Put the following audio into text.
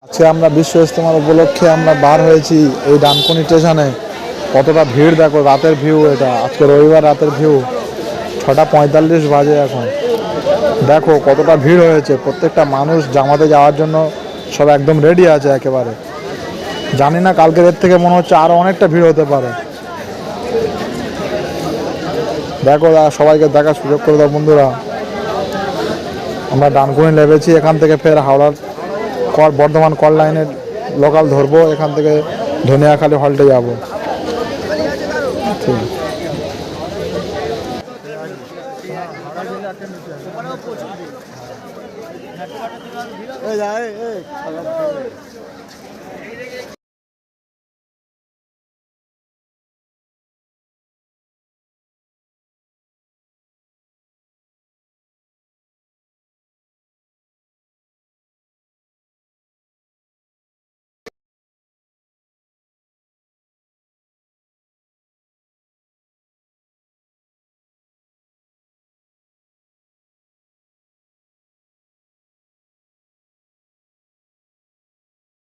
আজকে আমরা বিশ্ব ইজতেমা উপলক্ষে আমরা বার হয়েছি এই ডানকুনি স্টেশনে। কতটা ভিড় দেখো, রাতের ভিউ এটা, আজকে রবিবার রাতের ভিউ। 6:45 বাজে এখন। দেখো কতটা ভিড় হয়েছে, প্রত্যেকটা মানুষ জামাতে যাওয়ার জন্য সব একদম রেডি আছে একেবারে। জানি না কালকের এর থেকে মনে হচ্ছে আরও অনেকটা ভিড় হতে পারে। দেখো সবাইকে দেখার সুযোগ করে দাও বন্ধুরা। আমরা ডানকুনি নেমেছি, এখান থেকে ফের হাওড়ার বর্ধমান কল লাইনের লোকাল ধরবো, এখান থেকে ধনিয়াখালী হল্টে যাব।